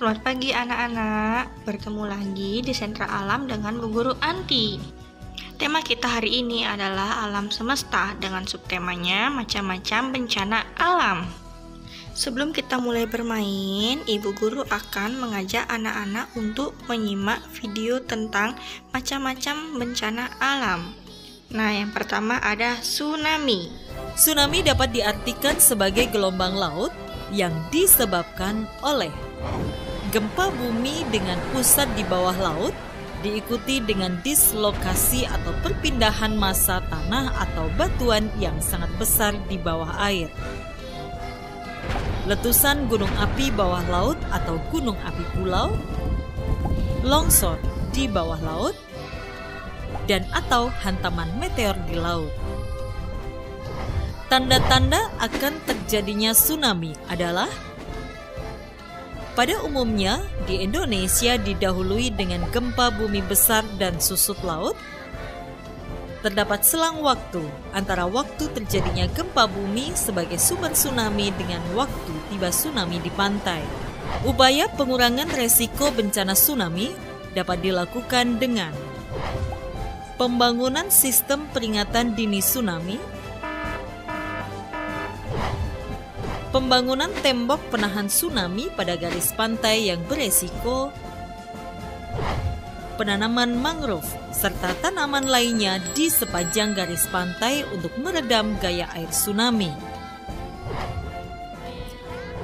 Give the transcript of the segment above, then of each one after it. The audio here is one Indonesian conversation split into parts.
Selamat pagi anak-anak, bertemu lagi di Sentra Alam dengan Bu Guru Anti. Tema kita hari ini adalah alam semesta dengan subtemanya macam-macam bencana alam. Sebelum kita mulai bermain, Ibu Guru akan mengajak anak-anak untuk menyimak video tentang macam-macam bencana alam. Nah, yang pertama ada tsunami. Tsunami dapat diartikan sebagai gelombang laut yang disebabkan oleh gempa bumi dengan pusat di bawah laut, diikuti dengan dislokasi atau perpindahan massa tanah atau batuan yang sangat besar di bawah air. Letusan gunung api bawah laut atau gunung api pulau, longsor di bawah laut, dan atau hantaman meteor di laut. Tanda-tanda akan terjadinya tsunami adalah: pada umumnya, di Indonesia didahului dengan gempa bumi besar dan susut laut. Terdapat selang waktu antara waktu terjadinya gempa bumi sebagai sumber tsunami dengan waktu tiba tsunami di pantai. Upaya pengurangan resiko bencana tsunami dapat dilakukan dengan pembangunan sistem peringatan dini tsunami, pembangunan tembok penahan tsunami pada garis pantai yang beresiko, penanaman mangrove, serta tanaman lainnya di sepanjang garis pantai untuk meredam gaya air tsunami.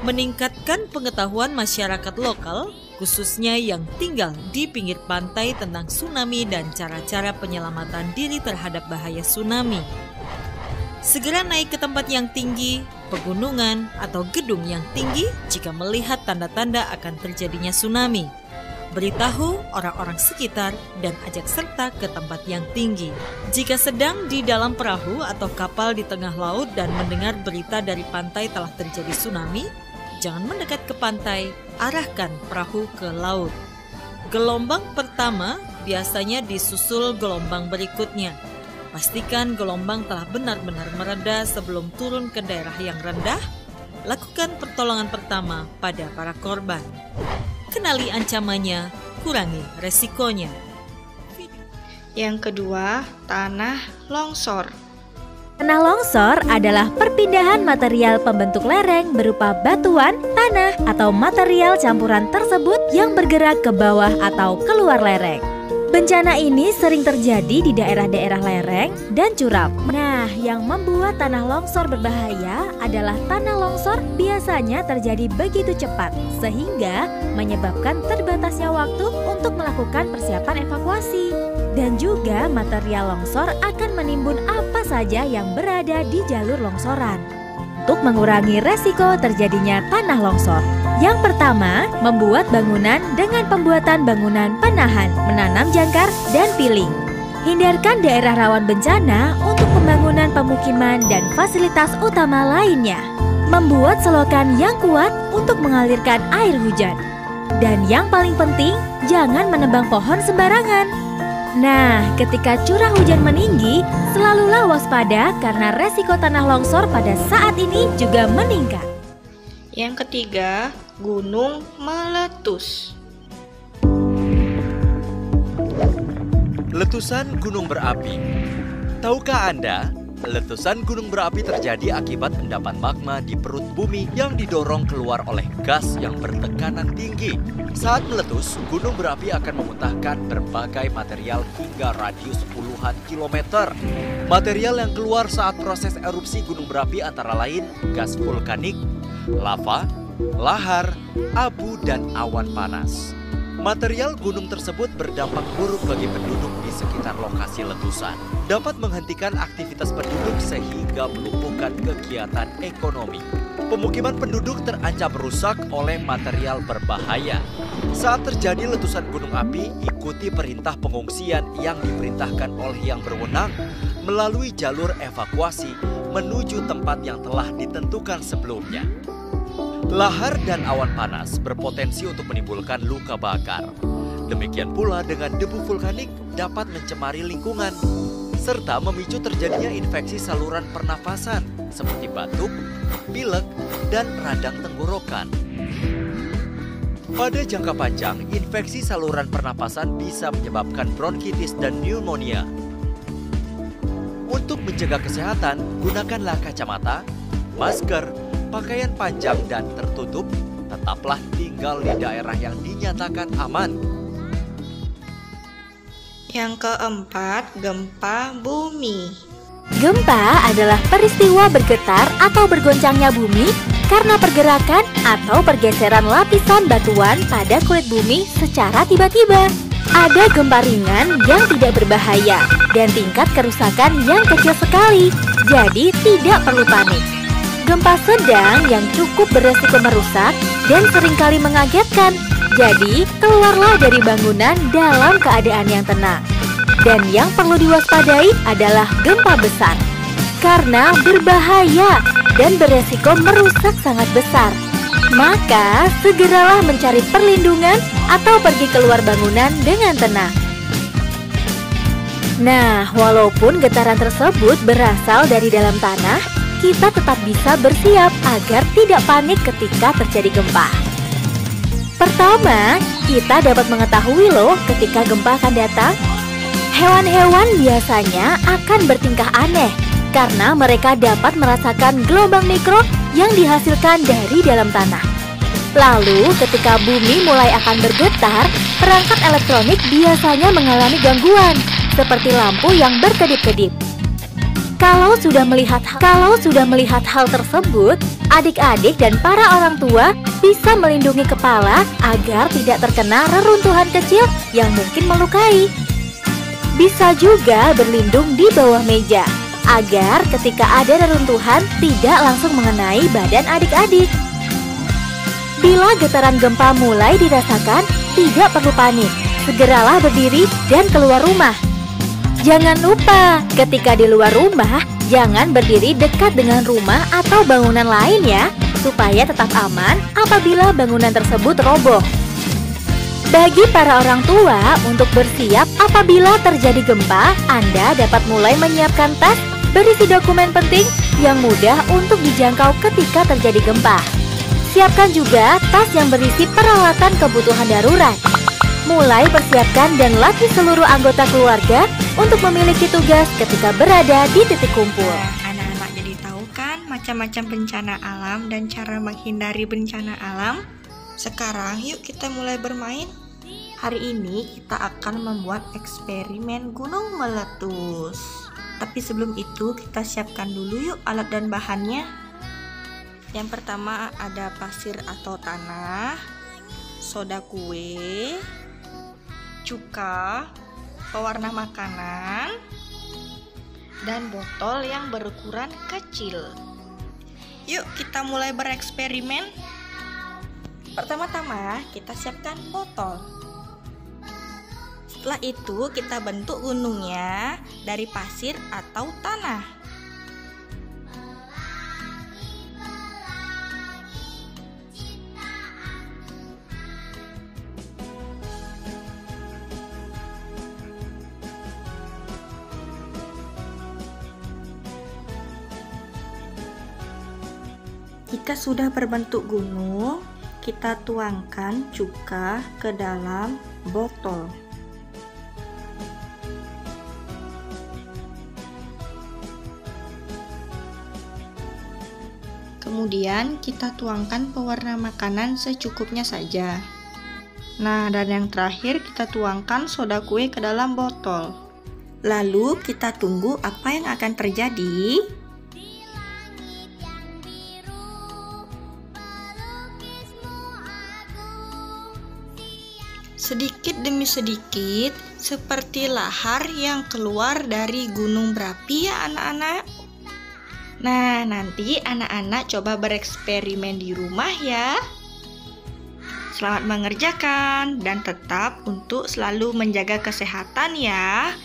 Meningkatkan pengetahuan masyarakat lokal, khususnya yang tinggal di pinggir pantai tentang tsunami dan cara-cara penyelamatan diri terhadap bahaya tsunami. Segera naik ke tempat yang tinggi, pegunungan, atau gedung yang tinggi jika melihat tanda-tanda akan terjadinya tsunami. Beritahu orang-orang sekitar dan ajak serta ke tempat yang tinggi. Jika sedang di dalam perahu atau kapal di tengah laut dan mendengar berita dari pantai telah terjadi tsunami, jangan mendekat ke pantai, arahkan perahu ke laut. Gelombang pertama biasanya disusul gelombang berikutnya. Pastikan gelombang telah benar-benar mereda sebelum turun ke daerah yang rendah. Lakukan pertolongan pertama pada para korban. Kenali ancamannya, kurangi resikonya. Yang kedua, tanah longsor. Tanah longsor adalah perpindahan material pembentuk lereng berupa batuan, tanah, atau material campuran tersebut yang bergerak ke bawah atau keluar lereng. Bencana ini sering terjadi di daerah-daerah lereng dan curam. Nah, yang membuat tanah longsor berbahaya adalah tanah longsor biasanya terjadi begitu cepat sehingga menyebabkan terbatasnya waktu untuk melakukan persiapan evakuasi. Dan juga material longsor akan menimbun apa saja yang berada di jalur longsoran. Untuk mengurangi resiko terjadinya tanah longsor, yang pertama, membuat bangunan dengan pembuatan bangunan penahan, menanam jangkar, dan piling. Hindarkan daerah rawan bencana untuk pembangunan pemukiman dan fasilitas utama lainnya. Membuat selokan yang kuat untuk mengalirkan air hujan. Dan yang paling penting, jangan menebang pohon sembarangan. Nah, ketika curah hujan meninggi, selalulah waspada karena resiko tanah longsor pada saat ini juga meningkat. Yang ketiga, gunung meletus. Letusan gunung berapi. Tahukah Anda, letusan gunung berapi terjadi akibat endapan magma di perut bumi yang didorong keluar oleh gas yang bertekanan tinggi. Saat meletus, gunung berapi akan memuntahkan berbagai material hingga radius puluhan kilometer. Material yang keluar saat proses erupsi gunung berapi antara lain gas vulkanik, lava, lahar, abu, dan awan panas. Material gunung tersebut berdampak buruk bagi penduduk di sekitar lokasi letusan. Dapat menghentikan aktivitas penduduk sehingga melumpuhkan kegiatan ekonomi. Pemukiman penduduk terancam rusak oleh material berbahaya. Saat terjadi letusan gunung api, ikuti perintah pengungsian yang diperintahkan oleh yang berwenang melalui jalur evakuasi menuju tempat yang telah ditentukan sebelumnya. Lahar dan awan panas berpotensi untuk menimbulkan luka bakar. Demikian pula dengan debu vulkanik dapat mencemari lingkungan, serta memicu terjadinya infeksi saluran pernafasan seperti batuk, pilek, dan radang tenggorokan. Pada jangka panjang, infeksi saluran pernapasan bisa menyebabkan bronkitis dan pneumonia. Untuk menjaga kesehatan, gunakanlah kacamata, masker, pakaian panjang dan tertutup. Tetaplah tinggal di daerah yang dinyatakan aman. Yang keempat, gempa bumi. Gempa adalah peristiwa bergetar atau bergoncangnya bumi karena pergerakan atau pergeseran lapisan batuan pada kulit bumi secara tiba-tiba. Ada gempa ringan yang tidak berbahaya dan tingkat kerusakan yang kecil sekali, jadi tidak perlu panik. Gempa sedang yang cukup beresiko merusak dan seringkali mengagetkan, jadi keluarlah dari bangunan dalam keadaan yang tenang. Dan yang perlu diwaspadai adalah gempa besar, karena berbahaya dan beresiko merusak sangat besar. Maka segeralah mencari perlindungan atau pergi keluar bangunan dengan tenang. Nah, walaupun getaran tersebut berasal dari dalam tanah, kita tetap bisa bersiap agar tidak panik ketika terjadi gempa. Pertama, kita dapat mengetahui loh ketika gempa akan datang. Hewan-hewan biasanya akan bertingkah aneh karena mereka dapat merasakan gelombang mikro yang dihasilkan dari dalam tanah. Lalu, ketika bumi mulai akan bergetar, perangkat elektronik biasanya mengalami gangguan, seperti lampu yang berkedip-kedip. Kalau sudah melihat hal tersebut, adik-adik dan para orang tua bisa melindungi kepala agar tidak terkena reruntuhan kecil yang mungkin melukai. Bisa juga berlindung di bawah meja, agar ketika ada reruntuhan tidak langsung mengenai badan adik-adik. Bila getaran gempa mulai dirasakan, tidak perlu panik. Segeralah berdiri dan keluar rumah. Jangan lupa, ketika di luar rumah, jangan berdiri dekat dengan rumah atau bangunan lain ya, supaya tetap aman apabila bangunan tersebut roboh. Bagi para orang tua untuk bersiap apabila terjadi gempa, Anda dapat mulai menyiapkan tas berisi dokumen penting yang mudah untuk dijangkau ketika terjadi gempa. Siapkan juga tas yang berisi peralatan kebutuhan darurat. Mulai persiapkan dan latih seluruh anggota keluarga untuk memiliki tugas ketika berada di titik kumpul. Anak-anak jadi tahu kan macam-macam bencana alam dan cara menghindari bencana alam? Sekarang yuk kita mulai bermain. Hari ini kita akan membuat eksperimen gunung meletus. Tapi sebelum itu kita siapkan dulu yuk alat dan bahannya. Yang pertama ada pasir atau tanah, soda kue, cuka, pewarna makanan, dan botol yang berukuran kecil. Yuk kita mulai bereksperimen. Pertama-tama kita siapkan botol. Setelah itu kita bentuk gunungnya dari pasir atau tanah. Jika sudah berbentuk gunung, kita tuangkan cuka ke dalam botol. Kemudian kita tuangkan pewarna makanan secukupnya saja. Nah, dan yang terakhir kita tuangkan soda kue ke dalam botol. Lalu kita tunggu apa yang akan terjadi. Sedikit demi sedikit, seperti lahar yang keluar dari gunung berapi ya anak-anak. Nah, nanti anak-anak coba bereksperimen di rumah ya. Selamat mengerjakan dan tetap untuk selalu menjaga kesehatan ya.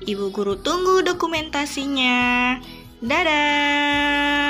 Ibu guru tunggu dokumentasinya. Dadah!